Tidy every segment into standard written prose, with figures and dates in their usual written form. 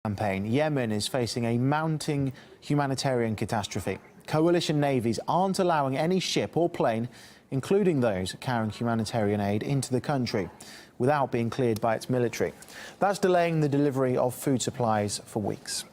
Campaign. Yemen is facing a mounting humanitarian catastrophe. Coalition navies aren't allowing any ship or plane, including those carrying humanitarian aid, into the country without being cleared by its military. That's delaying the delivery of food supplies for weeks.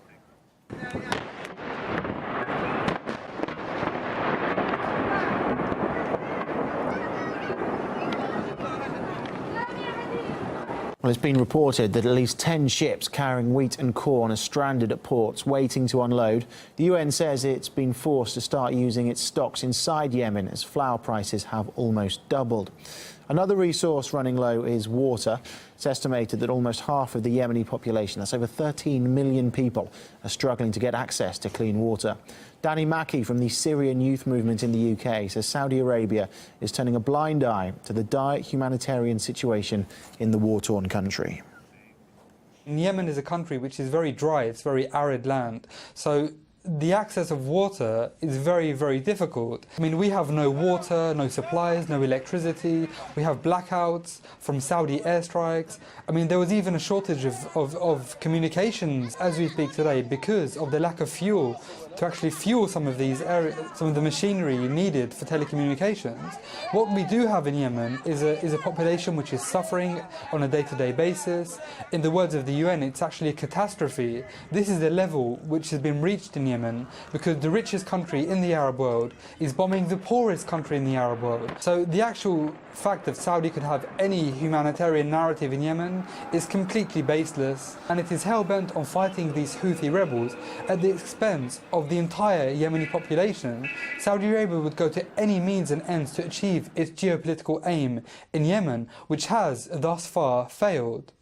Well, it's been reported that at least 10 ships carrying wheat and corn are stranded at ports waiting to unload. The UN says it's been forced to start using its stocks inside Yemen as flour prices have almost doubled. Another resource running low is water. It's estimated that almost half of the Yemeni population, that's over 13 million people, are struggling to get access to clean water. Danny Mackey from the Syrian youth movement in the UK says Saudi Arabia is turning a blind eye to the dire humanitarian situation in the war-torn country. Yemen is a country which is very dry, it's very arid land. So the access of water is very, very difficult. I mean, we have no water, no supplies, no electricity. We have blackouts from Saudi airstrikes. I mean, there was even a shortage of communications as we speak today because of the lack of fuel to actually fuel some of the machinery needed for telecommunications. What we do have in Yemen is a population which is suffering on a day-to-day basis. In the words of the UN, it's actually a catastrophe. This is the level which has been reached in Yemen because the richest country in the Arab world is bombing the poorest country in the Arab world. So the actual fact that Saudi could have any humanitarian narrative in Yemen is completely baseless, and it is hell-bent on fighting these Houthi rebels at the expense of the entire Yemeni population. Saudi Arabia would go to any means and ends to achieve its geopolitical aim in Yemen, which has thus far failed.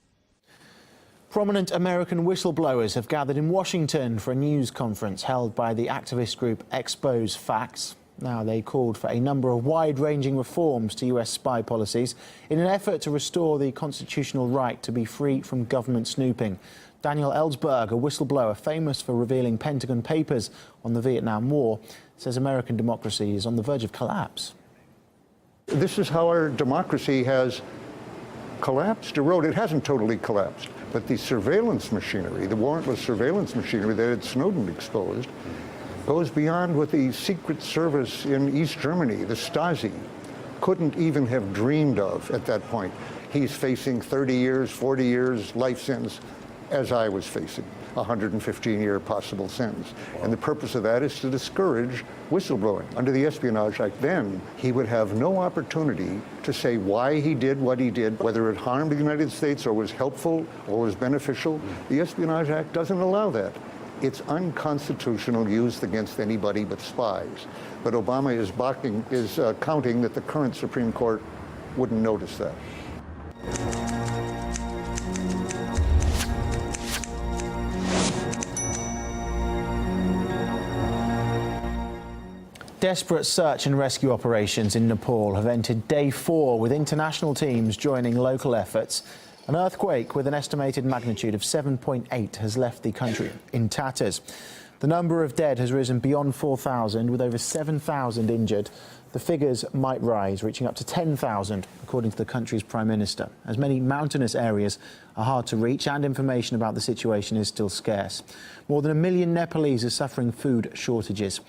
Prominent American whistleblowers have gathered in Washington for a news conference held by the activist group Expose Facts. Now, they called for a number of wide-ranging reforms to US spy policies in an effort to restore the constitutional right to be free from government snooping. Daniel Ellsberg, a whistleblower famous for revealing Pentagon papers on the Vietnam War, says American democracy is on the verge of collapse. This is how our democracy has collapsed, eroded. It hasn't totally collapsed, but the surveillance machinery, the warrantless surveillance machinery that Snowden exposed, goes beyond what the Secret Service in East Germany, the Stasi, couldn't even have dreamed of at that point. He's facing 30 years, 40 years life sentence, as I was facing, 115-year possible sentence. And the purpose of that is to discourage whistleblowing. Under the Espionage Act then, he would have no opportunity to say why he did what he did, whether it harmed the United States or was helpful or was beneficial. The Espionage Act doesn't allow that. It's unconstitutional, used against anybody but spies. But Obama is counting that the current Supreme Court wouldn't notice that. Desperate search and rescue operations in Nepal have entered day 4 with international teams joining local efforts. An earthquake with an estimated magnitude of 7.8 has left the country in tatters. The number of dead has risen beyond 4,000, with over 7,000 injured. The figures might rise, reaching up to 10,000, according to the country's Prime Minister, as many mountainous areas are hard to reach and information about the situation is still scarce. More than 1 million Nepalese are suffering food shortages.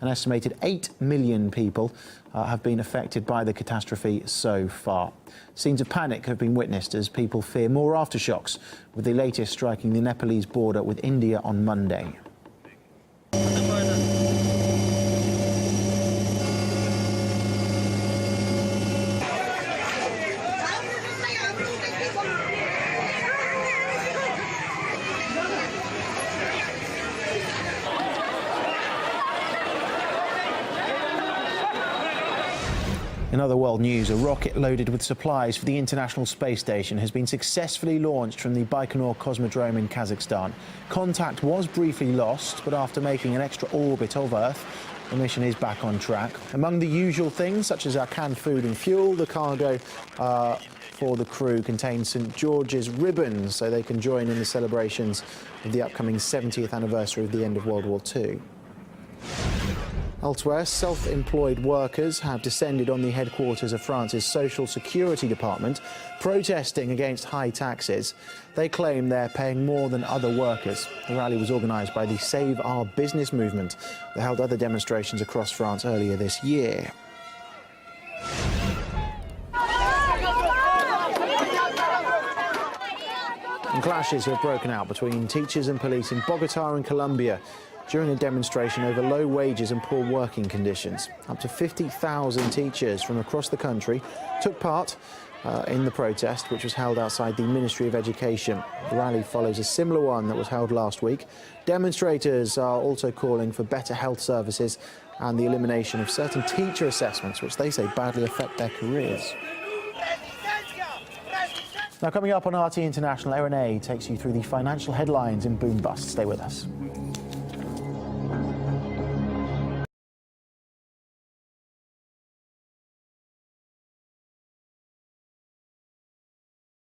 An estimated 8 million people have been affected by the catastrophe so far. Scenes of panic have been witnessed as people fear more aftershocks, with the latest striking the Nepalese border with India on Monday. In other world news, a rocket loaded with supplies for the International Space Station has been successfully launched from the Baikonur Cosmodrome in Kazakhstan. Contact was briefly lost, but after making an extra orbit of Earth, the mission is back on track. Among the usual things, such as our canned food and fuel, the cargo for the crew contains St. George's ribbons, so they can join in the celebrations of the upcoming 70th anniversary of the end of World War II. Elsewhere, self-employed workers have descended on the headquarters of France's Social Security Department, protesting against high taxes. They claim they're paying more than other workers. The rally was organised by the Save Our Business movement. They held other demonstrations across France earlier this year. And clashes have broken out between teachers and police in Bogota in Colombia during a demonstration over low wages and poor working conditions. Up to 50,000 teachers from across the country took part in the protest, which was held outside the Ministry of Education. The rally follows a similar one that was held last week. Demonstrators are also calling for better health services and the elimination of certain teacher assessments, which they say badly affect their careers. Now, coming up on RT International, Erin takes you through the financial headlines in Boom Bust. Stay with us.